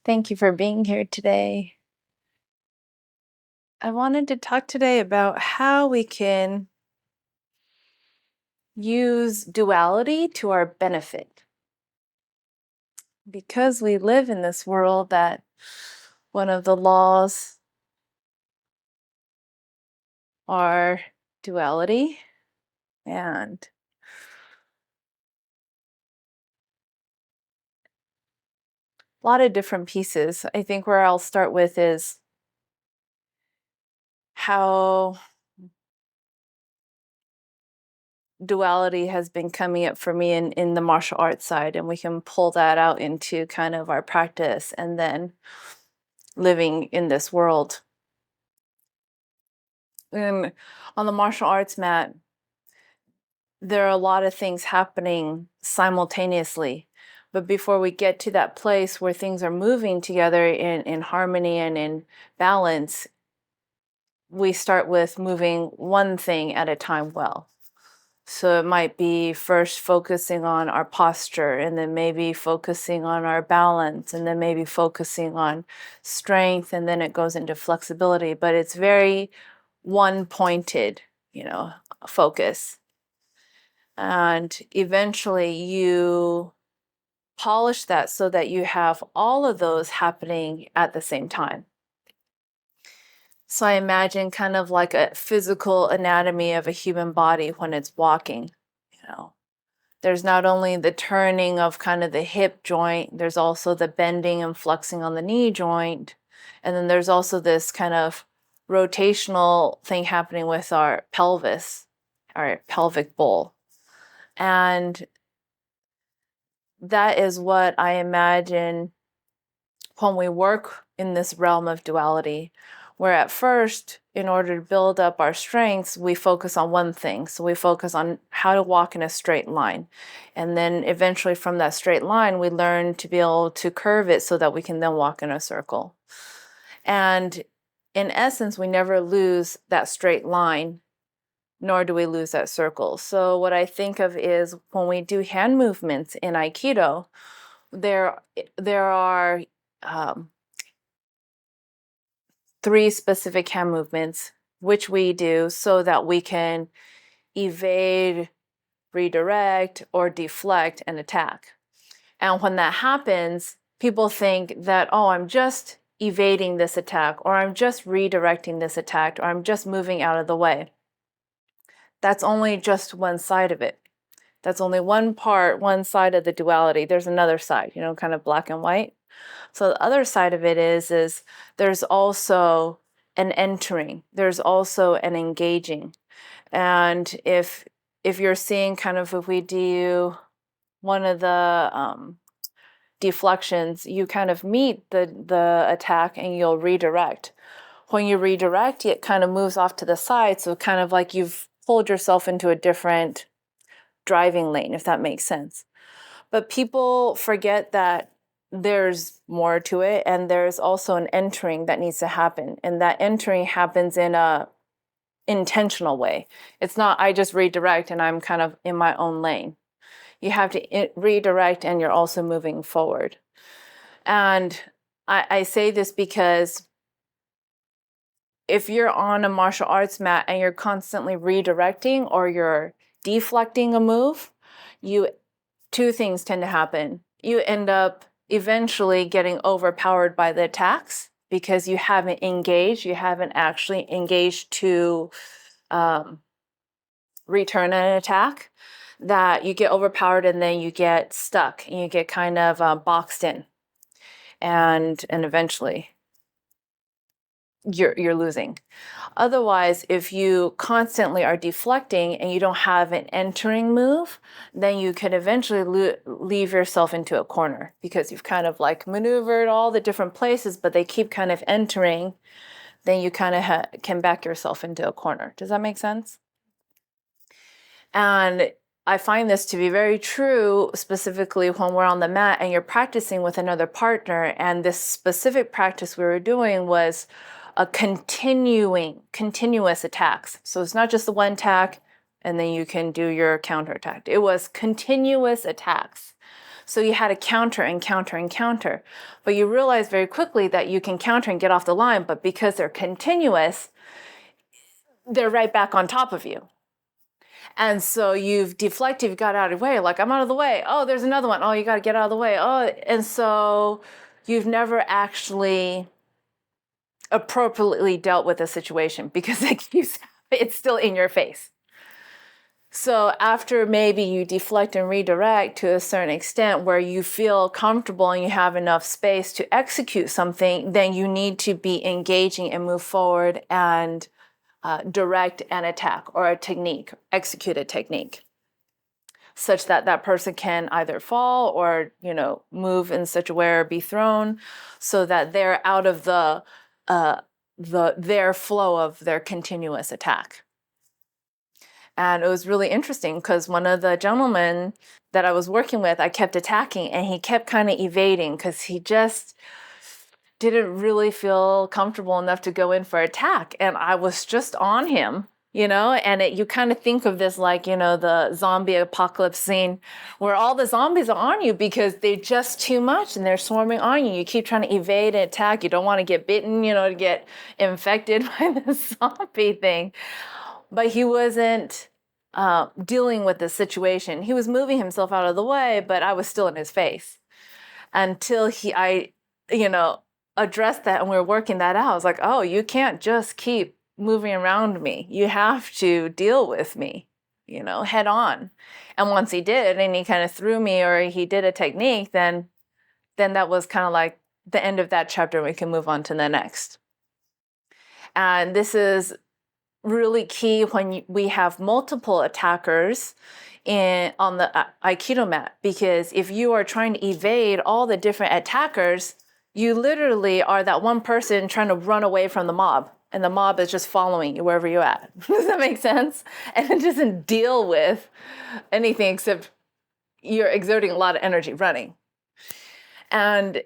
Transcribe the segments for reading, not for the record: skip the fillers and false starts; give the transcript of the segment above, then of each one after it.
Thank you for being here today. I wanted to talk today about how we can use duality to our benefit. Because we live in this world that one of the laws are duality, and a lot of different pieces. I think where I'll start with is how duality has been coming up for me in the martial arts side, and we can pull that out into kind of our practice and then living in this world. And on the martial arts mat, there are a lot of things happening simultaneously. But before we get to that place where things are moving together in harmony and in balance, we start with moving one thing at a time well. So it might be first focusing on our posture, and then maybe focusing on our balance, and then maybe focusing on strength, and then it goes into flexibility. But it's very one-pointed, focus. And eventually you polish that so that you have all of those happening at the same time. So I imagine kind of like a physical anatomy of a human body when it's walking, you know. There's not only the turning of kind of the hip joint, there's also the bending and flexing on the knee joint. And then there's also this kind of rotational thing happening with our pelvis, our pelvic bowl. And that is what I imagine when we work in this realm of duality, where at first, in order to build up our strengths, we focus on one thing. So we focus on how to walk in a straight line. And then eventually from that straight line, we learn to be able to curve it so that we can then walk in a circle. And in essence, we never lose that straight line, nor do we lose that circle. So what I think of is when we do hand movements in Aikido, there are 3 specific hand movements, which we do so that we can evade, redirect, or deflect an attack. And when that happens, people think that, oh, I'm just evading this attack, or I'm just redirecting this attack, or I'm just moving out of the way. That's only just one side of it. That's only one part, one side of the duality. There's another side, kind of black and white. So the other side of it is there's also an entering, there's also an engaging. And if you're seeing kind of, if we do one of the deflections, you kind of meet the attack and you'll redirect. When you redirect, it kind of moves off to the side. So kind of like you've pulled yourself into a different driving lane, if that makes sense. But people forget that there's more to it, and there's also an entering that needs to happen, and that entering happens in a intentional way. It's not I just redirect and I'm kind of in my own lane. You have to redirect and you're also moving forward. And I say this because if you're on a martial arts mat and you're constantly redirecting or you're deflecting a move, 2 things tend to happen. You end up eventually getting overpowered by the attacks because you haven't engaged, you haven't actually engaged to return an attack, that you get overpowered and then you get stuck and you get kind of boxed in, and eventually you're losing. Otherwise, if you constantly are deflecting and you don't have an entering move, then you can eventually leave yourself into a corner because you've kind of like maneuvered all the different places, but they keep kind of entering. Then you kind of can back yourself into a corner. Does that make sense? And I find this to be very true, specifically when we're on the mat and you're practicing with another partner. And this specific practice we were doing was a continuous attacks. So it's not just the one attack and then you can do your counter attack. It was continuous attacks. So you had to counter and counter and counter. But you realize very quickly that you can counter and get off the line, but because they're continuous, they're right back on top of you. And so you've deflected, you've got out of the way, like, I'm out of the way. Oh, there's another one. Oh, you got to get out of the way. Oh, and so you've never actually appropriately dealt with a situation because it's still in your face. So after maybe you deflect and redirect to a certain extent where you feel comfortable and you have enough space to execute something, then you need to be engaging and move forward and direct an attack or a technique, execute a technique, such that that person can either fall or, move in such a way or be thrown, so that they're out of their flow of their continuous attack. And it was really interesting because one of the gentlemen that I was working with, I kept attacking and he kept kind of evading because he just didn't really feel comfortable enough to go in for attack. And I was just on him, and you kind of think of this like, the zombie apocalypse scene where all the zombies are on you because they're just too much and they're swarming on you. You keep trying to evade and attack. You don't want to get bitten, to get infected by the zombie thing. But he wasn't dealing with the situation. He was moving himself out of the way, but I was still in his face until I addressed that and we were working that out. I was like, oh, you can't just keep moving around me. You have to deal with me, head on. And once he did, and he kind of threw me or he did a technique, then that was kind of like the end of that chapter. We can move on to the next. And this is really key when we have multiple attackers on the Aikido mat, because if you are trying to evade all the different attackers, you literally are that one person trying to run away from the mob, and the mob is just following you wherever you're at. Does that make sense? And it doesn't deal with anything except you're exerting a lot of energy running. And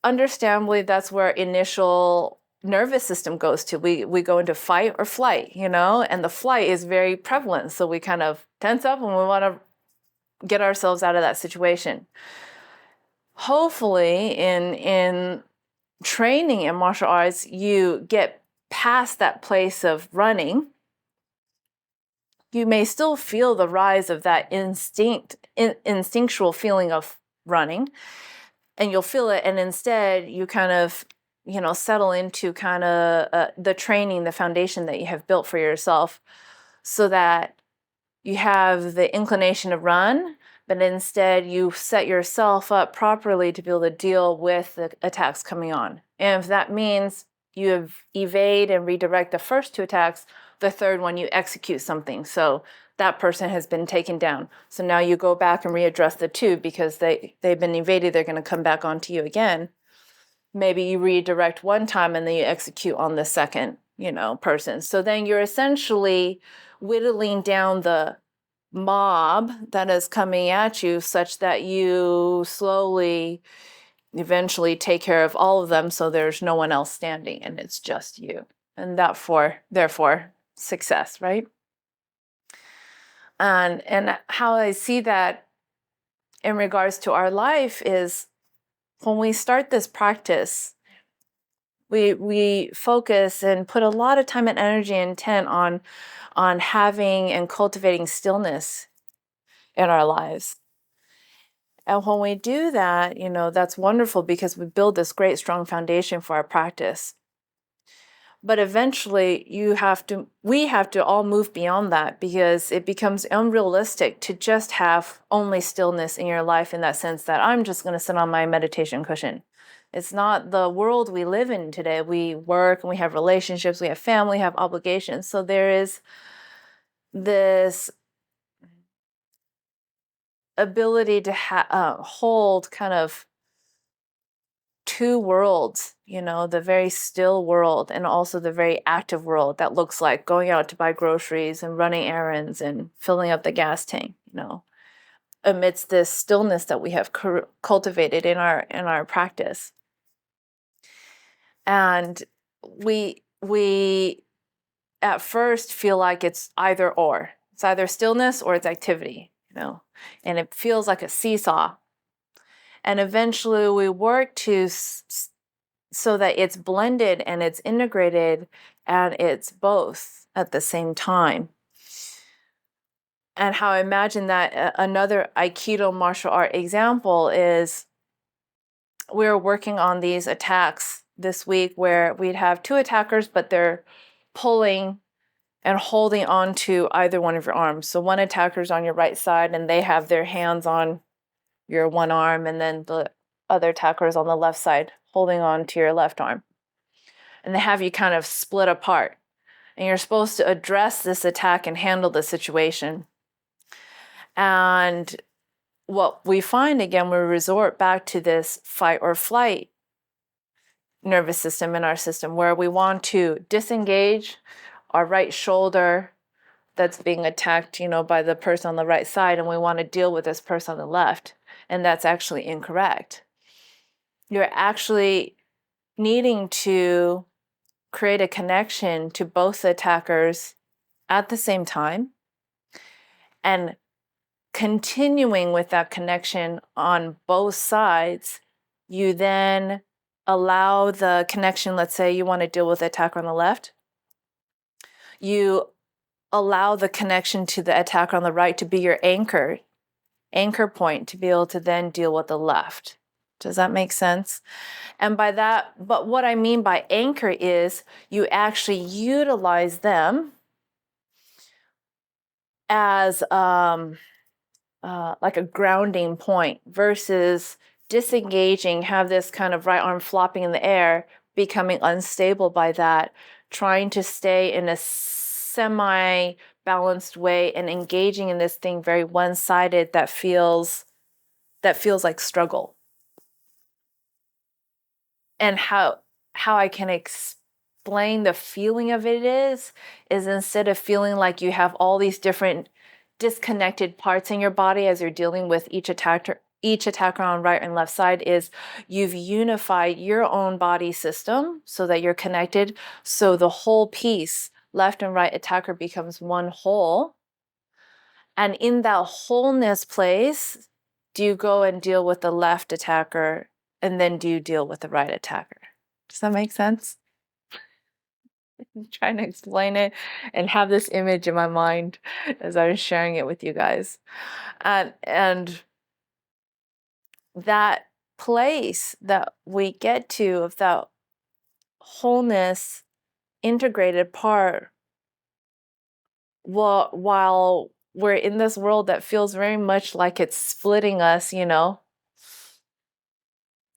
understandably, that's where initial nervous system goes to. We go into fight or flight, and the flight is very prevalent. So we kind of tense up and we want to get ourselves out of that situation. Hopefully in training in martial arts, you get past that place of running. You may still feel the rise of that instinctual feeling of running, and you'll feel it. And instead you kind of, settle into kind of the training, the foundation that you have built for yourself, so that you have the inclination to run, but instead you set yourself up properly to be able to deal with the attacks coming on. And if that means you evade and redirect the first two attacks, the third one you execute something. So that person has been taken down. So now you go back and readdress the two because they've been evaded, they're going to come back onto you again. Maybe you redirect one time and then you execute on the second, person. So then you're essentially whittling down the mob that is coming at you such that you slowly, eventually take care of all of them, so there's no one else standing and it's just you. And therefore, success, right? And how I see that in regards to our life is when we start this practice, we focus and put a lot of time and energy and intent on having and cultivating stillness in our lives. And when we do that, that's wonderful because we build this great, strong foundation for our practice. But eventually we have to all move beyond that, because it becomes unrealistic to just have only stillness in your life in that sense that I'm just going to sit on my meditation cushion. It's not the world we live in today. We work and we have relationships, we have family, we have obligations. So there is this ability to hold kind of two worlds, the very still world and also the very active world that looks like going out to buy groceries and running errands and filling up the gas tank, amidst this stillness that we have cultivated in our practice. And we at first feel like it's either or. It's either stillness or it's activity, and it feels like a seesaw. And eventually we work to so that it's blended and it's integrated and it's both at the same time. And how I imagine that another Aikido martial art example is we're working on these attacks this week where we'd have two attackers, but they're pulling and holding on to either one of your arms. So one attacker's on your right side and they have their hands on your one arm, and then the other attacker is on the left side holding on to your left arm. And they have you kind of split apart. And you're supposed to address this attack and handle the situation. And what we find, again, we resort back to this fight or flight nervous system in our system, where we want to disengage our right shoulder that's being attacked, by the person on the right side, and we want to deal with this person on the left. And that's actually incorrect. You're actually needing to create a connection to both attackers at the same time, and continuing with that connection on both sides, you then allow the connection. Let's say you want to deal with the attacker on the left. You allow the connection to the attacker on the right to be your anchor point to be able to then deal with the left. Does that make sense? And by that, but what I mean by anchor is you actually utilize them as like a grounding point versus disengaging, have this kind of right arm flopping in the air, becoming unstable by that, trying to stay in a semi-balanced way and engaging in this thing very one-sided that feels like struggle. And how I can explain the feeling of it is instead of feeling like you have all these different disconnected parts in your body as you're dealing with each attacker on right and left side, is you've unified your own body system so that you're connected. So the whole piece, left and right attacker, becomes one whole. And in that wholeness place, do you go and deal with the left attacker, and then do you deal with the right attacker? Does that make sense? I'm trying to explain it and have this image in my mind as I was sharing it with you guys. And that place that we get to of that wholeness, integrated part, while we're in this world that feels very much like it's splitting us,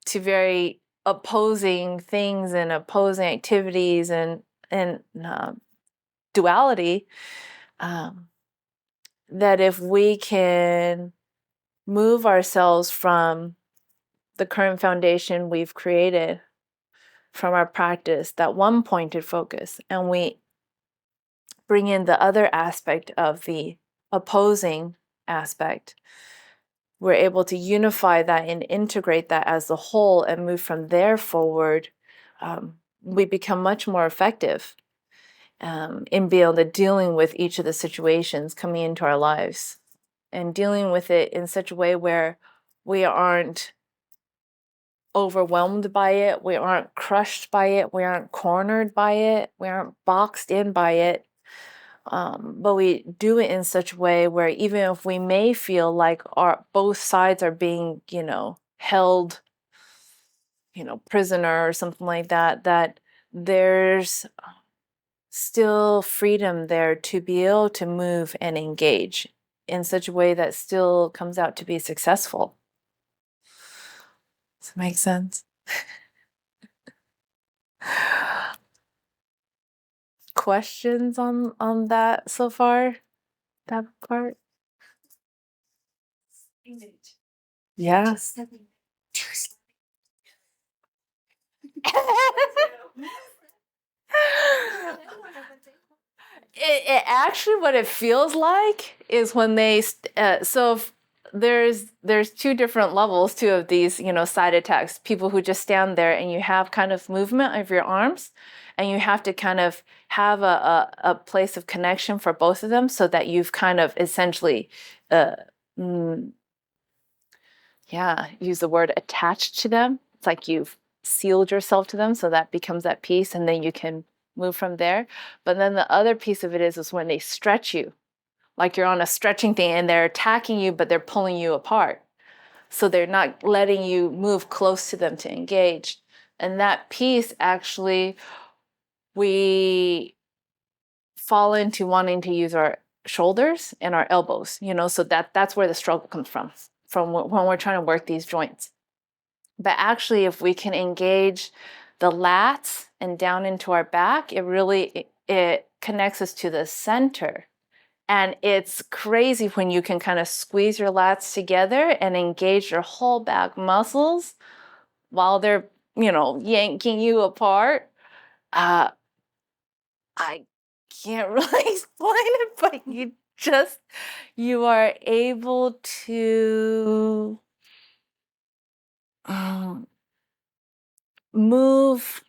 to very opposing things and opposing activities and duality, that if we can move ourselves from the current foundation we've created from our practice, that one pointed focus, and we bring in the other aspect of the opposing aspect, we're able to unify that and integrate that as the whole and move from there forward. We become much more effective in being able to dealing with each of the situations coming into our lives, and dealing with it in such a way where we aren't overwhelmed by it, we aren't crushed by it, we aren't cornered by it, we aren't boxed in by it. But we do it in such a way where even if we may feel like both sides are being, held, prisoner or something like that, that there's still freedom there to be able to move and engage in such a way that still comes out to be successful. Does it make sense? Questions on that so far? That part? Yes. It actually, what it feels like is when they there's two different levels too of these side attacks. People who just stand there and you have kind of movement of your arms, and you have to kind of have a place of connection for both of them, so that you've kind of essentially use the word attached to them. It's like you've sealed yourself to them, so that becomes that piece, and then you can move from there. But then the other piece of it is when they stretch you, like you're on a stretching thing and they're attacking you, but they're pulling you apart. So they're not letting you move close to them to engage. And that piece actually, we fall into wanting to use our shoulders and our elbows, so that's where the struggle comes from when we're trying to work these joints. But actually, if we can engage the lats and down into our back, it connects us to the center. And it's crazy when you can kind of squeeze your lats together and engage your whole back muscles while they're, yanking you apart. I can't really explain it, but you are able to move.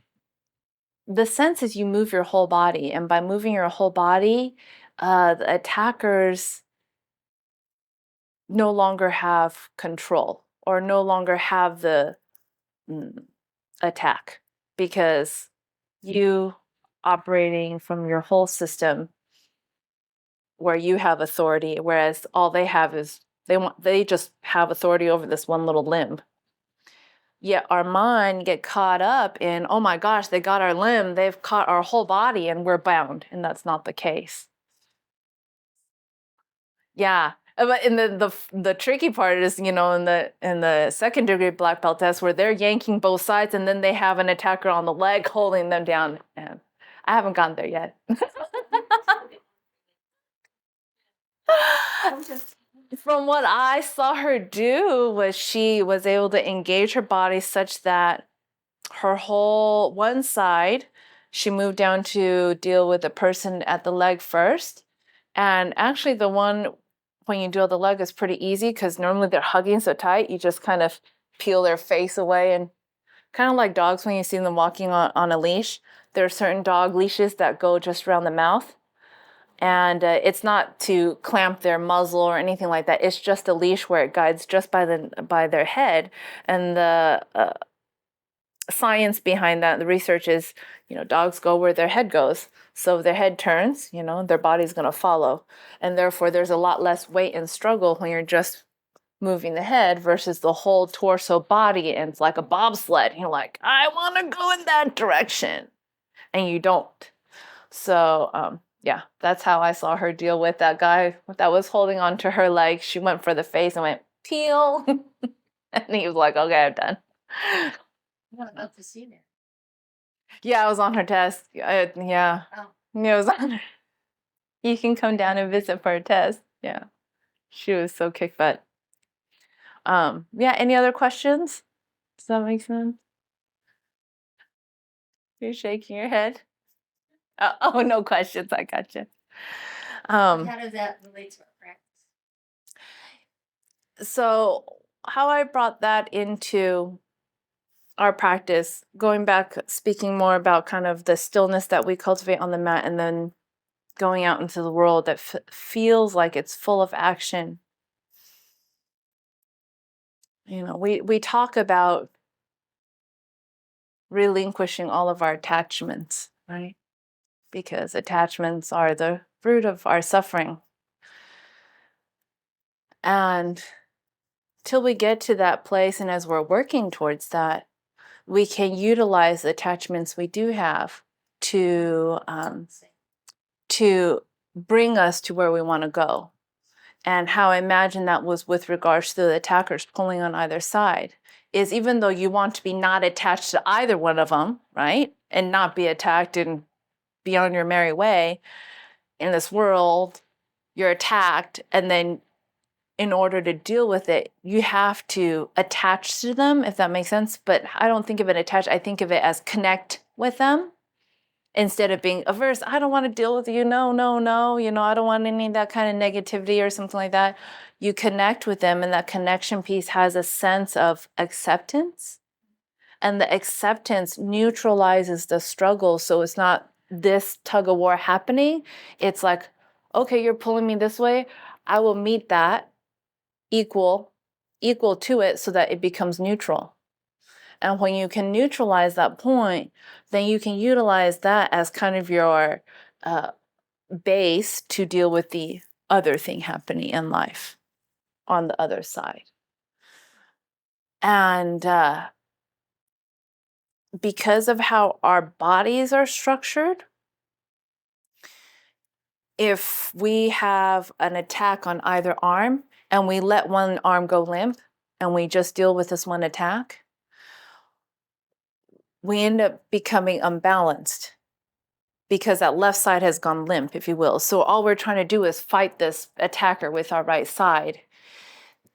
The sense is you move your whole body, and by moving your whole body, the attackers no longer have control or no longer have the attack, because you operating from your whole system where you have authority, whereas all they have is they just have authority over this one little limb. Yet our mind get caught up in, oh my gosh, they got our limb, they've caught our whole body, and we're bound, and that's not the case. Yeah. But in the tricky part is, in the second degree black belt test, where they're yanking both sides and then they have an attacker on the leg holding them down. And I haven't gone there yet. From what I saw her do, was she was able to engage her body such that her whole one side, she moved down to deal with the person at the leg first. And actually the one when you deal the leg is pretty easy, because normally they're hugging so tight, you just kind of peel their face away. And kind of like dogs when you see them walking on a leash, there are certain dog leashes that go just around the mouth. And it's not to clamp their muzzle or anything like that. It's just a leash where it guides just by their head. And the science behind that, the research is, dogs go where their head goes. So if their head turns, their body's going to follow. And therefore, there's a lot less weight and struggle when you're just moving the head versus the whole torso body. And it's like a bobsled. You're like, I want to go in that direction. And you don't. So, yeah, that's how I saw her deal with that guy that was holding onto her leg. She went for the face and went, peel. And he was like, okay, I'm done. What about the senior? Yeah, I was on her test. Yeah. Yeah, it was on her. You can come down and visit for a test. Yeah. She was so kick butt. Yeah, any other questions? Does that make sense? You're shaking your head. Oh, no questions. I gotcha. How does that relate to our practice? So how I brought that into our practice, going back, speaking more about kind of the stillness that we cultivate on the mat, and then going out into the world that feels like it's full of action. We talk about relinquishing all of our attachments, right? Because attachments are the root of our suffering. And till we get to that place, and as we're working towards that, we can utilize the attachments we do have to bring us to where we want to go. And how I imagine that was with regards to the attackers pulling on either side, is even though you want to be not attached to either one of them, right? And not be attacked and be on your merry way, in this world, you're attacked, and then in order to deal with it, you have to attach to them, if that makes sense. But I don't think of it attached. I think of it as connect with them instead of being averse. I don't want to deal with you. No, no, no. I don't want any of that kind of negativity or something like that. You connect with them, and that connection piece has a sense of acceptance. And the acceptance neutralizes the struggle. So it's not this tug of war happening. It's like, okay, you're pulling me this way. I will meet that equal equal to it so that it becomes neutral. And when you can neutralize that point, then you can utilize that as kind of your base to deal with the other thing happening in life on the other side. And because of how our bodies are structured, if we have an attack on either arm and we let one arm go limp and we just deal with this one attack, we end up becoming unbalanced because that left side has gone limp, if you will. So all we're trying to do is fight this attacker with our right side.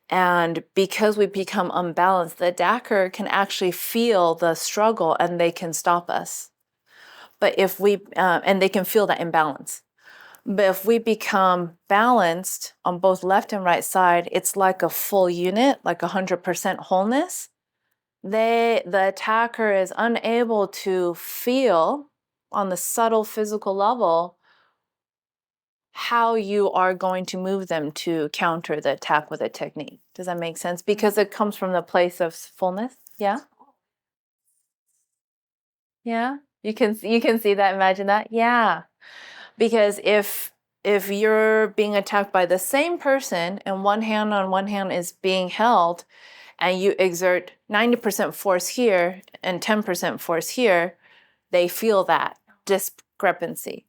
And because we become unbalanced, the attacker can actually feel the struggle and they can stop us. But if we, and they can feel that imbalance. But if we become balanced on both left and right side, it's like a full unit, like 100% wholeness. The attacker is unable to feel on the subtle physical level how you are going to move them to counter the attack with a technique. Does that make sense? Because it comes from the place of fullness. Yeah? Yeah? You can see that, imagine that? Yeah. Because if you're being attacked by the same person and one hand on one hand is being held and you exert 90% force here and 10% force here, they feel that discrepancy.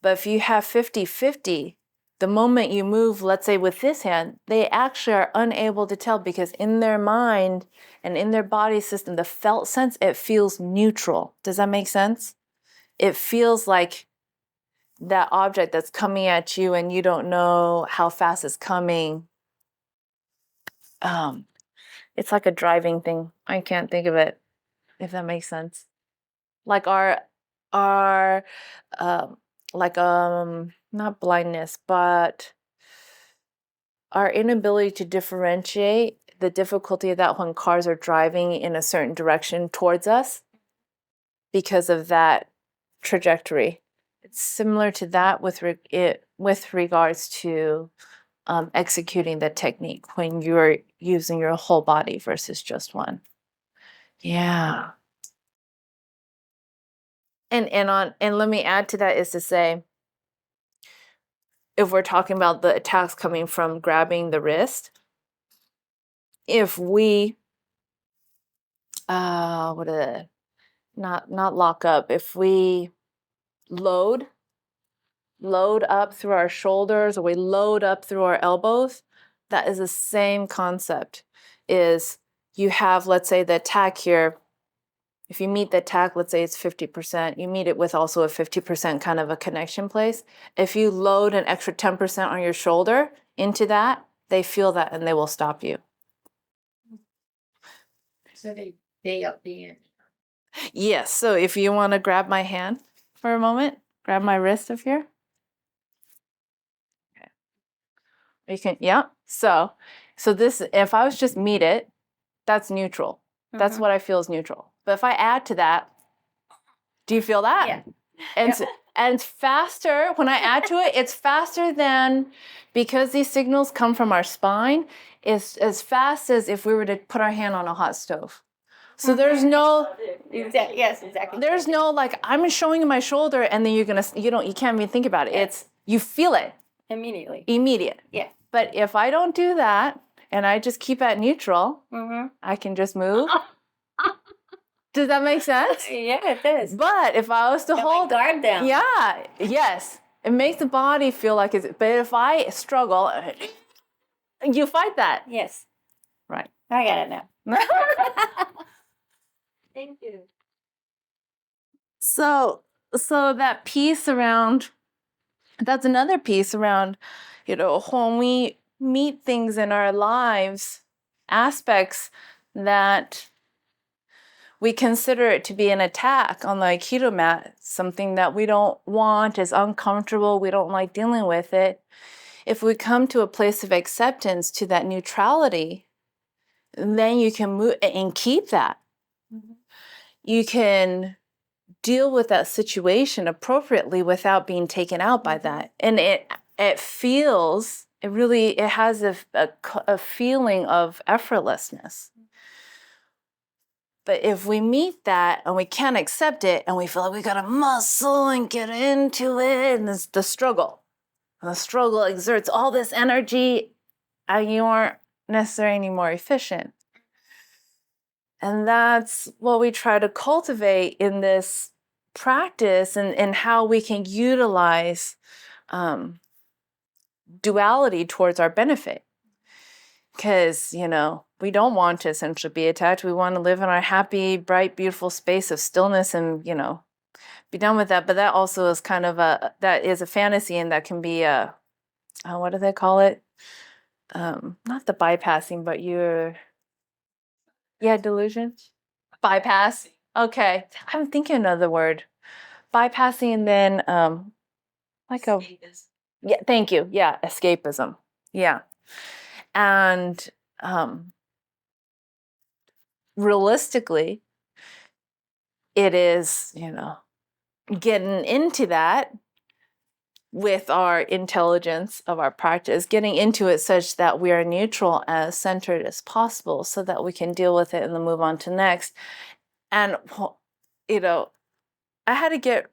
But if you have 50-50, the moment you move, let's say with this hand, they actually are unable to tell because in their mind and in their body system, the felt sense, it feels neutral. Does that make sense? It feels like that object that's coming at you and you don't know how fast it's coming. It's like a driving thing. I can't think of it, if that makes sense. Like our not blindness, but our inability to differentiate the difficulty of that when cars are driving in a certain direction towards us because of that trajectory. It's similar to that with regards to executing the technique when you're using your whole body versus just one. Yeah. And let me add to that is to say, if we're talking about the attacks coming from grabbing the wrist, if we not lock up, if we load up through our shoulders or we load up through our elbows, that is the same concept. Is you have, let's say, the attack here. If you meet the attack, let's say it's 50%, you meet it with also a 50% kind of a connection place. If you load an extra 10% on your shoulder into that, they feel that and they will stop you. So they up the end. Yes, so if you want to grab my hand for a moment, grab my wrist up here. Okay. You can, yeah. So this, if I was just meet it, that's neutral. That's what I feel is neutral. But if I add to that, do you feel that? Yeah. And it's faster when I add to it. It's faster than, because these signals come from our spine. It's as fast as if we were to put our hand on a hot stove. So there's no, Yes, exactly. there's no like I'm showing you my shoulder and then you can't even think about it. Yeah. It's you feel it Immediately. immediate. Yeah. But if I don't do that and I just keep at neutral, I can just move. Does that make sense? Yeah, it does. But if I was to hold guard down. Yeah, yes. It makes the body feel like it's, but if I struggle, you fight that. Yes. Right. I got it now. Thank you. So that piece around, that's another piece around, when we meet things in our lives, aspects that we consider it to be an attack on the Aikido mat, something that we don't want, is uncomfortable, we don't like dealing with it. If we come to a place of acceptance, to that neutrality, then you can move and keep that. You can deal with that situation appropriately without being taken out by that. And it feels it has a feeling of effortlessness. But if we meet that and we can't accept it and we feel like we gotta muscle and get into it, and it's the struggle. And the struggle exerts all this energy and you aren't necessarily any more efficient. And that's what we try to cultivate in this practice, and how we can utilize duality towards our benefit. Because, we don't want to essentially be attached. We want to live in our happy, bright, beautiful space of stillness and, be done with that. But that also is kind of that is a fantasy, and that can be what do they call it? Not the bypassing, but delusion. Bypass. Okay. I'm thinking another word. Bypassing, and then like escapism. Yeah, thank you. Yeah, escapism. Yeah. And realistically, it is, getting into that with our intelligence of our practice, getting into it such that we are neutral, as centered as possible, so that we can deal with it and then move on to next. And, I had to get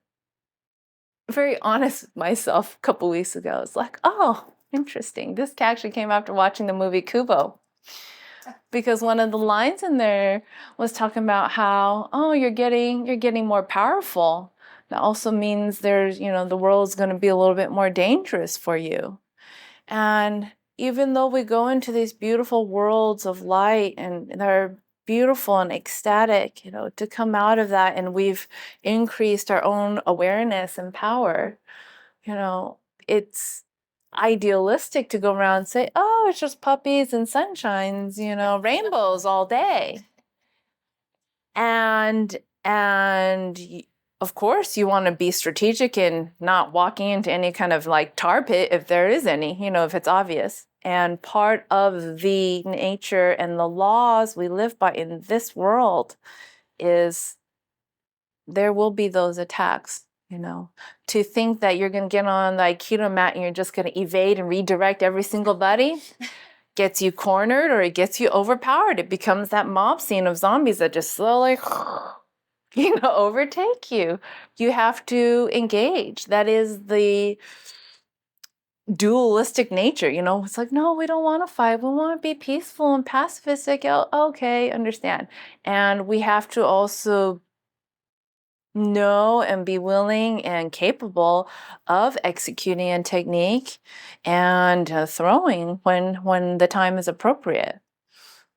very honest with myself a couple weeks ago. It's like, oh, interesting. This actually came after watching the movie Kubo. Because one of the lines in there was talking about how, oh, you're getting more powerful. That also means there's, the world's going to be a little bit more dangerous for you. And even though we go into these beautiful worlds of light and they're beautiful and ecstatic, to come out of that and we've increased our own awareness and power, it's idealistic to go around and say, oh, it's just puppies and sunshines, rainbows all day. And of course you want to be strategic in not walking into any kind of like tar pit, if there is any, if it's obvious. And part of the nature and the laws we live by in this world is there will be those attacks. To think that you're going to get on the Aikido mat and you're just going to evade and redirect every single buddy gets you cornered, or it gets you overpowered. It becomes that mob scene of zombies that just slowly, overtake you. You have to engage. That is the dualistic nature. It's like, no, we don't want to fight. We want to be peaceful and pacifistic. Oh, okay, understand. And we have to also know and be willing and capable of executing a technique and throwing when the time is appropriate.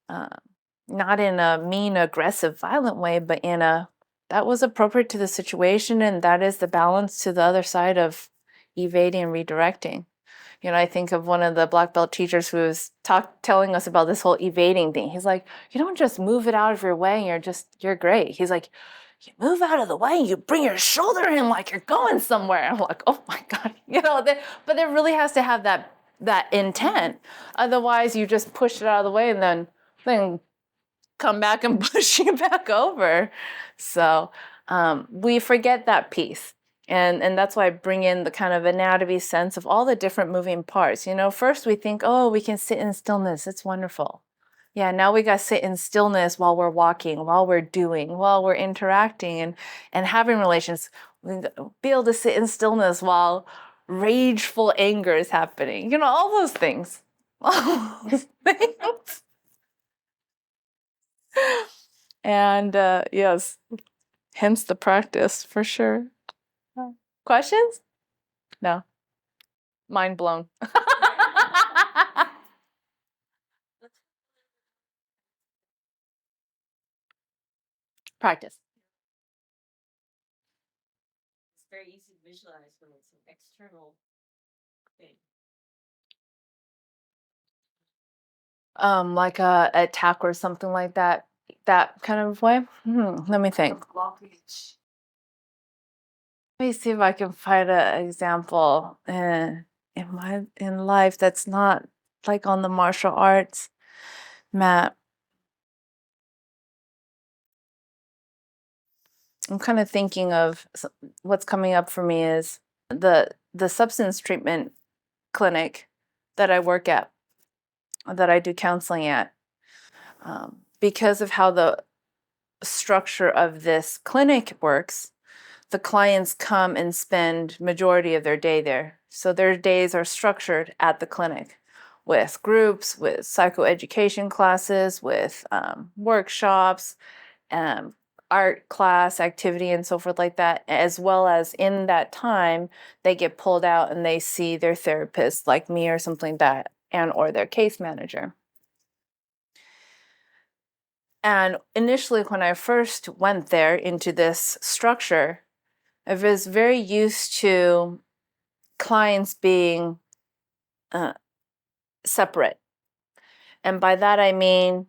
Not in a mean, aggressive, violent way, but in a that was appropriate to the situation, and that is the balance to the other side of evading and redirecting. I think of one of the black belt teachers who was telling us about this whole evading thing. He's like, you don't just move it out of your way and you're great. He's like, you move out of the way and you bring your shoulder in like you're going somewhere. I'm like, oh my God, but it really has to have that intent. Otherwise you just push it out of the way and then come back and push you back over. So we forget that piece. And that's why I bring in the kind of anatomy sense of all the different moving parts. First we think, oh, we can sit in stillness. It's wonderful. Yeah, now we got to sit in stillness while we're walking, while we're doing, while we're interacting and having relations. We be able to sit in stillness while rageful anger is happening. All those things. All those things. And yes, hence the practice for sure. Questions? No. Mind blown. Practice. It's very easy to visualize when it's an external thing. Like a attack or something like that kind of way. Let me think. Blockage. Let me see if I can find an example in life that's not like on the martial arts mat. I'm kind of thinking of what's coming up for me is the substance treatment clinic that I work at, that I do counseling at. Because of how the structure of this clinic works, the clients come and spend majority of their day there. So their days are structured at the clinic with groups, with psychoeducation classes, with workshops, art class activity and so forth like that, as well as in that time they get pulled out and they see their therapist like me or something like that, and or their case manager. And initially when I first went there into this structure, I was very used to clients being separate. And by that I mean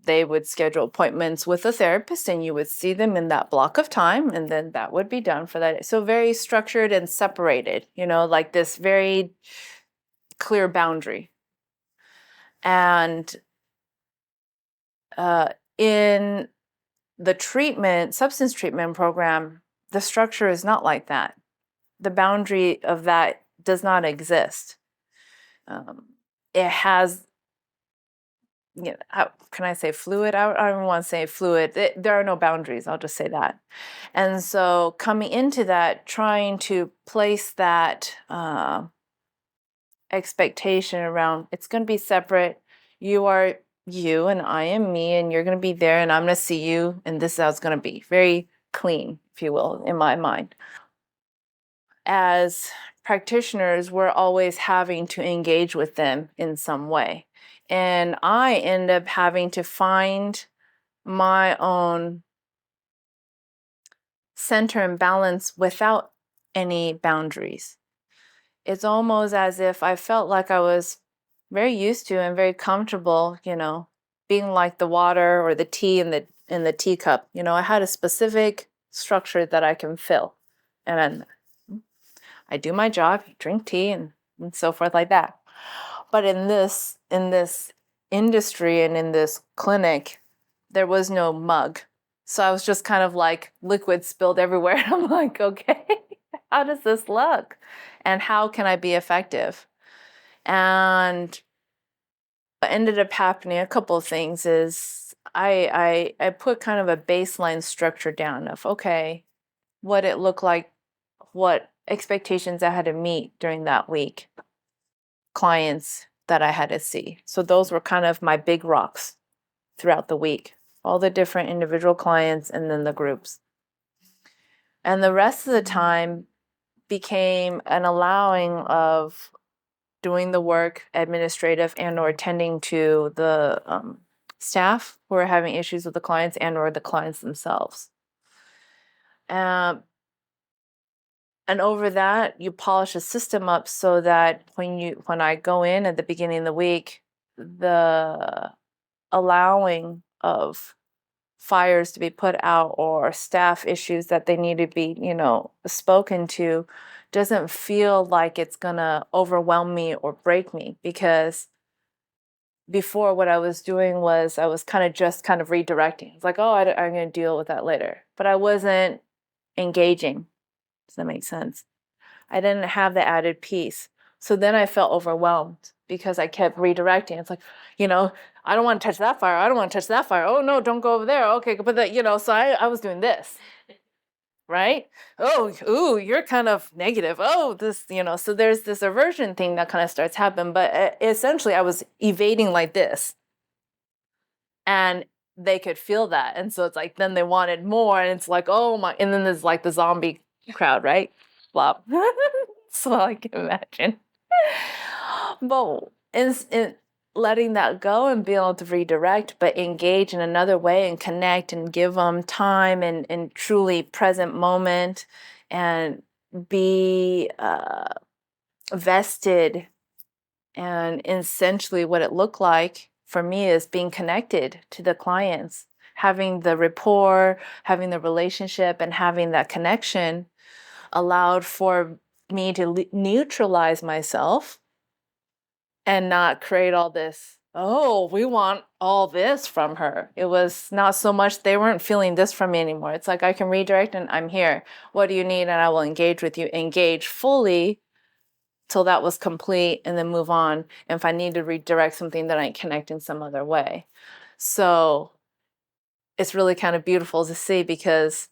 they would schedule appointments with a therapist and you would see them in that block of time, and then that would be done for that. So very structured and separated, like this very clear boundary. And in the substance treatment program, the structure is not like that. The boundary of that does not exist. It has, how can I say fluid? I don't want to say fluid. There are no boundaries. I'll just say that. And so coming into that, trying to place that expectation around, it's going to be separate. You are you and I am me, and you're going to be there and I'm going to see you, and this is how it's going to be. Very clean, if you will, in my mind. As practitioners, we're always having to engage with them in some way. And I end up having to find my own center and balance without any boundaries. It's almost as if I felt like I was very used to and very comfortable, being like the water or the tea in the teacup. I had a specific structure that I can fill. And I do my job, drink tea and so forth like that. But in this industry and in this clinic, there was no mug. So I was just kind of like liquid spilled everywhere. I'm like, okay, how does this look? And how can I be effective? And what ended up happening, a couple of things, is I put kind of a baseline structure down of, okay, what it looked like, what expectations I had to meet during that week, clients that I had to see. So those were kind of my big rocks throughout the week, all the different individual clients and then the groups. And the rest of the time became an allowing of doing the work, administrative and or tending to the staff who are having issues with the clients and or the clients themselves. And over that, you polish a system up so that when I go in at the beginning of the week, the allowing of fires to be put out or staff issues that they need to be, spoken to doesn't feel like it's gonna overwhelm me or break me. Because before, what I was doing was I was kind of redirecting. It's like, oh, I'm gonna deal with that later. But I wasn't engaging. Does that make sense? I didn't have the added piece. So then I felt overwhelmed because I kept redirecting. It's like, I don't want to touch that fire. I don't want to touch that fire. Oh no, don't go over there. Okay, but that, so I was doing this. Right? Oh, ooh, you're kind of negative. Oh, this, so there's this aversion thing that kind of starts happening. But essentially I was evading like this. And they could feel that. And so it's like, then they wanted more. And it's like, oh my, and then there's like the zombie crowd, right? Flop. So I can imagine. But in letting that go and being able to redirect, but engage in another way and connect and give them time and truly present moment and be vested. And essentially what it looked like for me is being connected to the clients, having the rapport, having the relationship, and having that connection allowed for me to neutralize myself and not create all this, oh, we want all this from her. It was not so much they weren't feeling this from me anymore. It's like I can redirect and I'm here. What do you need? And I will engage with you, engage fully till that was complete and then move on. And if I need to redirect something, then I connect in some other way. So it's really kind of beautiful to see because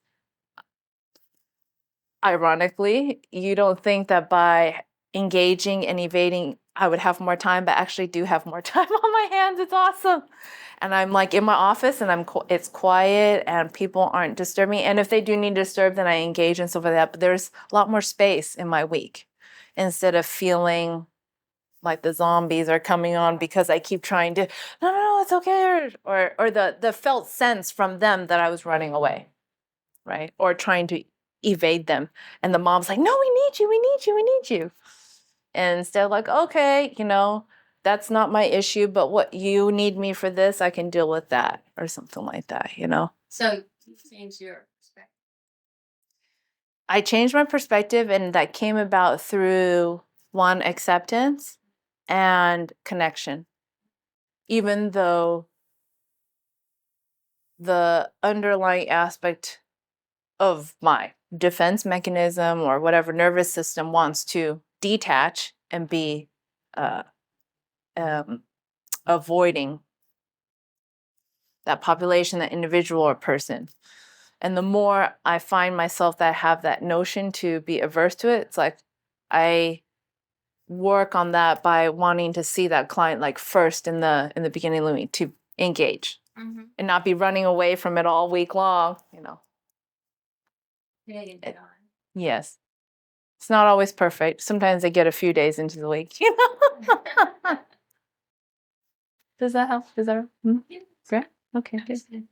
ironically, you don't think that by engaging and evading, I would have more time, but actually do have more time on my hands. It's awesome. And I'm like in my office and it's quiet and people aren't disturbing me. And if they do need to disturb, then I engage and stuff like that. But there's a lot more space in my week instead of feeling like the zombies are coming on because I keep trying to, no, it's okay. Or the felt sense from them that I was running away, right? Or trying to evade them. And the mom's like, no, we need you, we need you, we need you. And instead like, okay, that's not my issue, but what you need me for this, I can deal with that or something like that, So you change your perspective. I changed my perspective and that came about through one, acceptance and connection. Even though the underlying aspect of my defense mechanism or whatever nervous system wants to detach and be avoiding that population, that individual or person. And the more I find myself that I have that notion to be averse to it, it's like I work on that by wanting to see that client like first in the beginning of me to engage and not be running away from it all week long, Yes. It's not always perfect. Sometimes I get a few days into the week, Does that help? Is that Yeah. great? Okay, good. Understand.